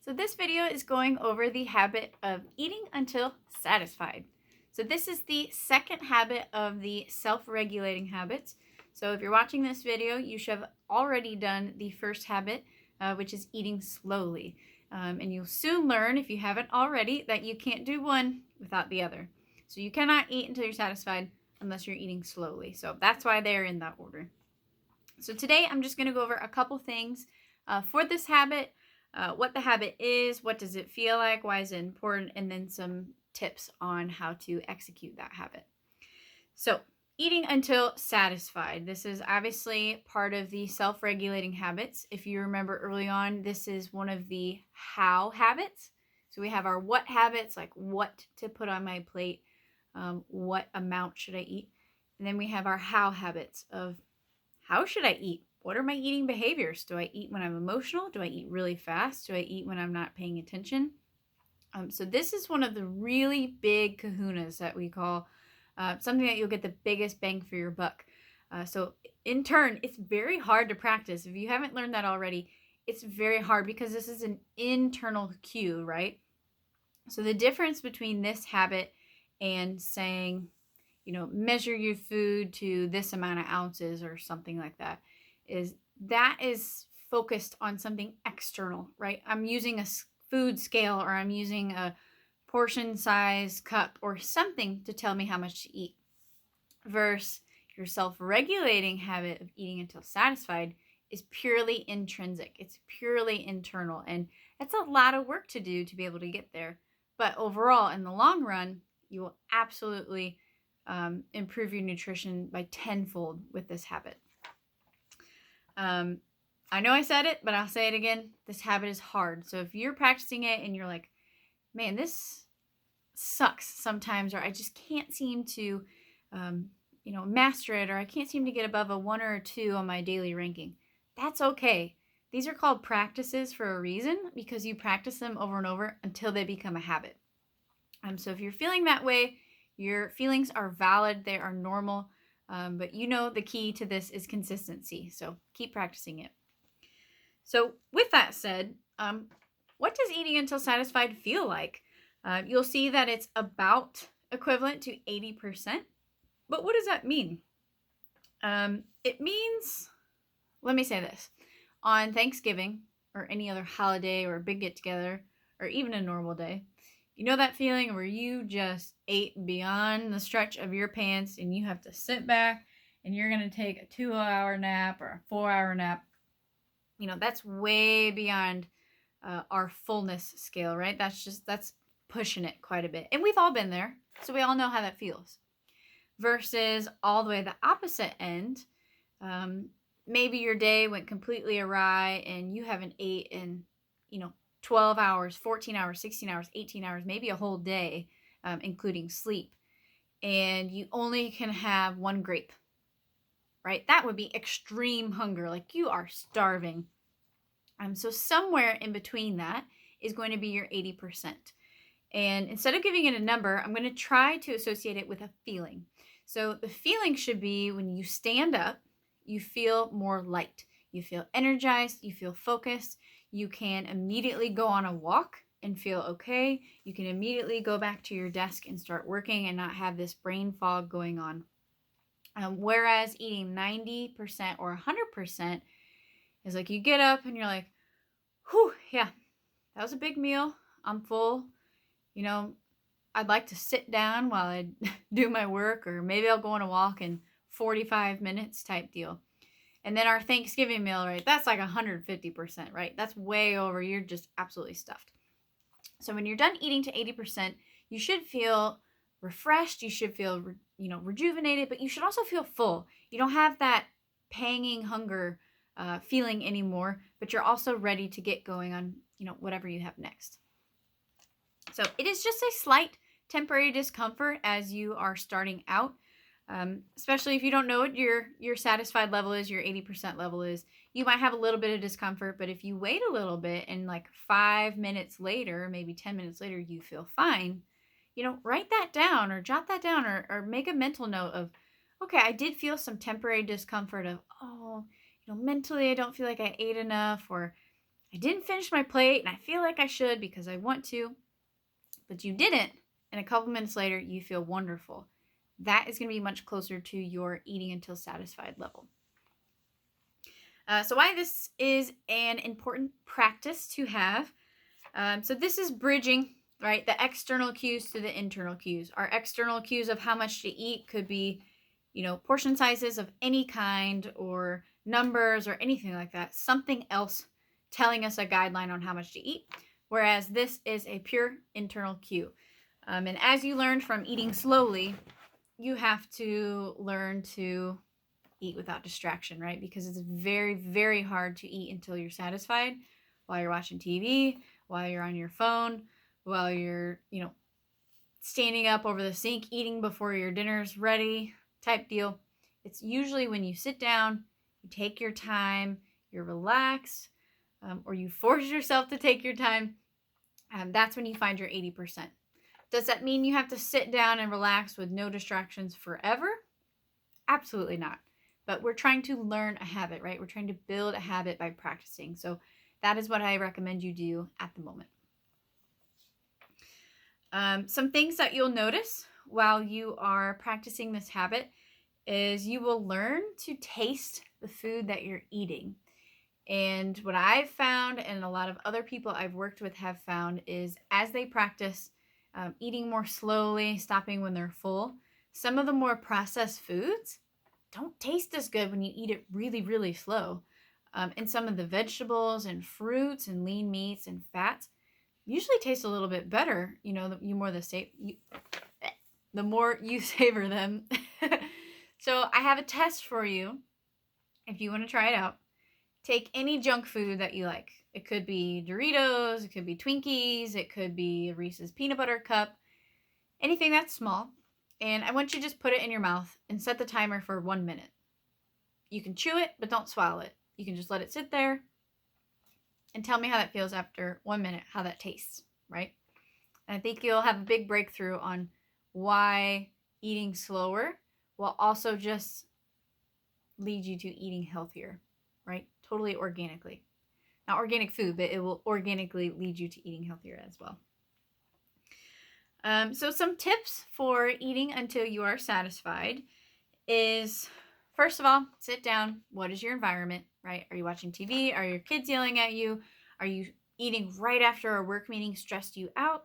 So this video is going over the habit of eating until satisfied. So this is the second habit of the self-regulating habits. So if you're watching this video, you should have already done the first habit, which is eating slowly. And you'll soon learn, if you haven't already, that you can't do one without the other. So you cannot eat until you're satisfied unless you're eating slowly. So that's why they're in that order. So today I'm just going to go over a couple things for this habit. What the habit is, what does it feel like, why is it important, and then some tips on how to execute that habit. So eating until satisfied. This is obviously part of the self-regulating habits. If you remember early on, this is one of the how habits. So we have our what habits, like what to put on my plate, what amount should I eat, and then we have our how habits of how should I eat? What are my eating behaviors? Do I eat when I'm emotional? Do I eat really fast? Do I eat when I'm not paying attention? So this is one of the really big kahunas that we call something that you'll get the biggest bang for your buck. So in turn, it's very hard to practice. If you haven't learned that already, it's very hard because this is an internal cue, right? So the difference between this habit and saying, measure your food to this amount of ounces or something like that is focused on something external, right? I'm using a food scale, or I'm using a portion size cup or something to tell me how much to eat. Versus your self-regulating habit of eating until satisfied is purely intrinsic. It's purely internal, and it's a lot of work to do to be able to get there. But overall, in the long run, you will absolutely improve your nutrition by tenfold with this habit. I know I said it, but I'll say it again. This habit is hard. So if you're practicing it and you're like, man, this sucks sometimes, or I just can't seem to, master it, or I can't seem to get above a 1 or a 2 on my daily ranking, that's okay. These are called practices for a reason, because you practice them over and over until they become a habit. So if you're feeling that way, your feelings are valid. They are normal. But the key to this is consistency. So keep practicing it. So with that said, what does eating until satisfied feel like? You'll see that it's about equivalent to 80%. But what does that mean? It means, let me say this. On Thanksgiving or any other holiday or a big get together or even a normal day, that feeling where you just ate beyond the stretch of your pants and you have to sit back and you're going to take a 2-hour nap or a 4-hour nap. That's way beyond our fullness scale, right? That's pushing it quite a bit. And we've all been there, so we all know how that feels. Versus all the way the opposite end. Maybe your day went completely awry and you haven't ate in, 12 hours, 14 hours, 16 hours, 18 hours, maybe a whole day, including sleep. And you only can have 1 grape, right? That would be extreme hunger, like you are starving. So somewhere in between that is going to be your 80%. And instead of giving it a number, I'm going to try to associate it with a feeling. So the feeling should be when you stand up, you feel more light. You feel energized, you feel focused. You can immediately go on a walk and feel okay. You can immediately go back to your desk and start working and not have this brain fog going on. Whereas eating 90% or 100% is like you get up and you're like, whew, yeah, that was a big meal. I'm full. I'd like to sit down while I do my work, or maybe I'll go on a walk in 45 minutes type deal. And then our Thanksgiving meal, right? That's like 150%, right? That's way over. You're just absolutely stuffed. So when you're done eating to 80%, you should feel refreshed. You should feel, rejuvenated, but you should also feel full. You don't have that panging hunger feeling anymore, but you're also ready to get going on, whatever you have next. So it is just a slight temporary discomfort as you are starting out. Especially if you don't know what your satisfied level is, your 80% level is, you might have a little bit of discomfort, but if you wait a little bit and like 5 minutes later, maybe 10 minutes later, you feel fine, write that down or jot that down or make a mental note of, okay, I did feel some temporary discomfort of, mentally I don't feel like I ate enough, or I didn't finish my plate and I feel like I should because I want to, but you didn't, and a couple minutes later you feel wonderful. That is going to be much closer to your eating until satisfied level. So why this is an important practice to have. So this is bridging, right? The external cues to the internal cues. Our external cues of how much to eat could be, portion sizes of any kind or numbers or anything like that. Something else telling us a guideline on how much to eat. Whereas this is a pure internal cue. And as you learned from eating slowly, you have to learn to eat without distraction, right? Because it's very, very hard to eat until you're satisfied while you're watching TV, while you're on your phone, while you're, standing up over the sink, eating before your dinner's ready type deal. It's usually when you sit down, you take your time, you're relaxed, or you force yourself to take your time. That's when you find your 80%. Does that mean you have to sit down and relax with no distractions forever? Absolutely not. But we're trying to learn a habit, right? We're trying to build a habit by practicing. So that is what I recommend you do at the moment. Some things that you'll notice while you are practicing this habit is you will learn to taste the food that you're eating. And what I've found, and a lot of other people I've worked with have found, is as they practice eating more slowly, stopping when they're full, some of the more processed foods don't taste as good when you eat it really, really slow. And some of the vegetables and fruits and lean meats and fats usually taste a little bit better. The more you savor them. So I have a test for you if you want to try it out. Take any junk food that you like. It could be Doritos, it could be Twinkies, it could be a Reese's peanut butter cup, anything that's small. And I want you to just put it in your mouth and set the timer for 1 minute. You can chew it, but don't swallow it. You can just let it sit there and tell me how that feels after 1 minute, how that tastes, right? And I think you'll have a big breakthrough on why eating slower will also just lead you to eating healthier, right? Totally organically. Not organic food, but it will organically lead you to eating healthier as well. So some tips for eating until you are satisfied is, first of all, sit down. What is your environment, right? Are you watching TV? Are your kids yelling at you? Are you eating right after a work meeting stressed you out?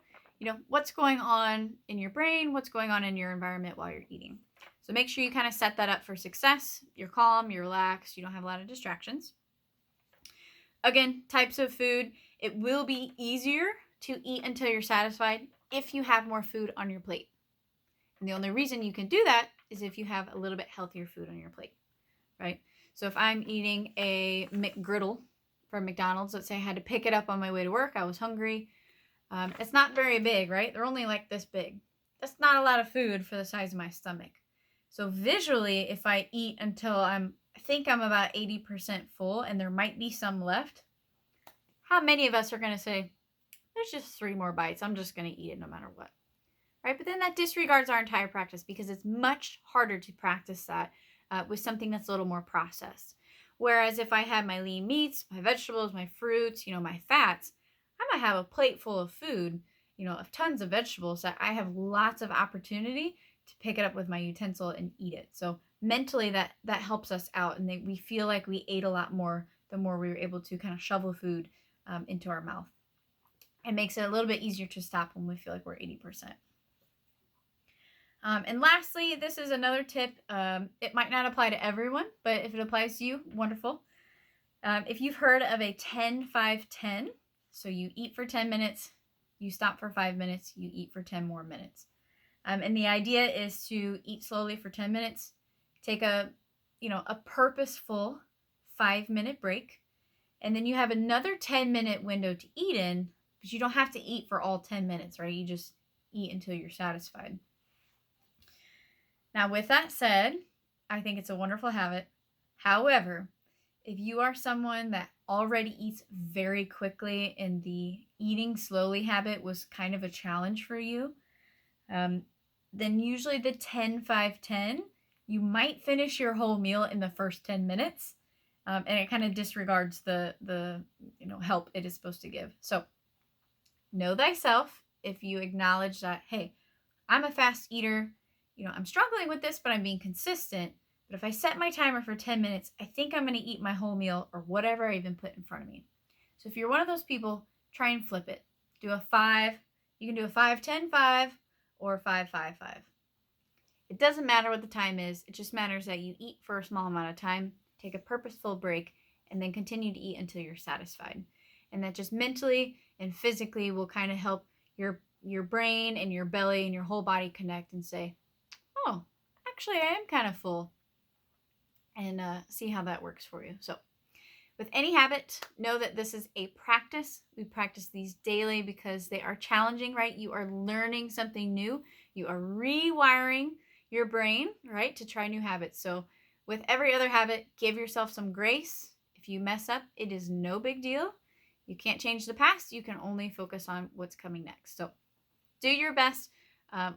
What's going on in your brain? What's going on in your environment while you're eating? So make sure you kind of set that up for success. You're calm, you're relaxed, you don't have a lot of distractions. Again, types of food. It will be easier to eat until you're satisfied if you have more food on your plate. And the only reason you can do that is if you have a little bit healthier food on your plate, right? So if I'm eating a McGriddle from McDonald's, let's say I had to pick it up on my way to work, I was hungry. It's not very big, right? They're only like this big. That's not a lot of food for the size of my stomach. So visually, if I eat until I think I'm about 80% full and there might be some left, how many of us are going to say, there's just 3 more bites, I'm just going to eat it no matter what, right? But then that disregards our entire practice because it's much harder to practice that with something that's a little more processed. Whereas if I had my lean meats, my vegetables, my fruits, my fats, I might have a plate full of food, of tons of vegetables that I have lots of opportunity to pick it up with my utensil and eat it. So mentally that helps us out, and we feel like we ate a lot more the more we were able to kind of shovel food into our mouth. It makes it a little bit easier to stop when we feel like we're 80%. And lastly, this is another tip. It might not apply to everyone, but if it applies to you, wonderful. If you've heard of a 10-5-10, so you eat for 10 minutes, you stop for 5 minutes, you eat for 10 more minutes. And the idea is to eat slowly for 10 minutes, take a purposeful 5-minute break, and then you have another 10-minute window to eat in, but you don't have to eat for all 10 minutes, right? You just eat until you're satisfied. Now, with that said, I think it's a wonderful habit. However, if you are someone that already eats very quickly and the eating slowly habit was kind of a challenge for you, then usually the 10-5-10, you might finish your whole meal in the first 10 minutes, And it kind of disregards the help it is supposed to give. So know thyself. If you acknowledge that, hey, I'm a fast eater, I'm struggling with this, but I'm being consistent. But if I set my timer for 10 minutes, I think I'm going to eat my whole meal or whatever I even put in front of me. So if you're one of those people, try and flip it. Do a 5. You can do a 5, 10, 5, or 5, 5, 5. It doesn't matter what the time is. It just matters that you eat for a small amount of time, take a purposeful break, and then continue to eat until you're satisfied. And that just mentally and physically will kind of help your brain and your belly and your whole body connect and say, oh, actually I am kind of full, and see how that works for you. So with any habit, know that this is a practice. We practice these daily because they are challenging, right? You are learning something new. You are rewiring your brain, right, to try new habits. So with every other habit, give yourself some grace. If you mess up, it is no big deal. You can't change the past. You can only focus on what's coming next. So do your best.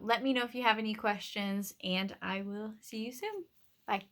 Let me know if you have any questions, and I will see you soon. Bye.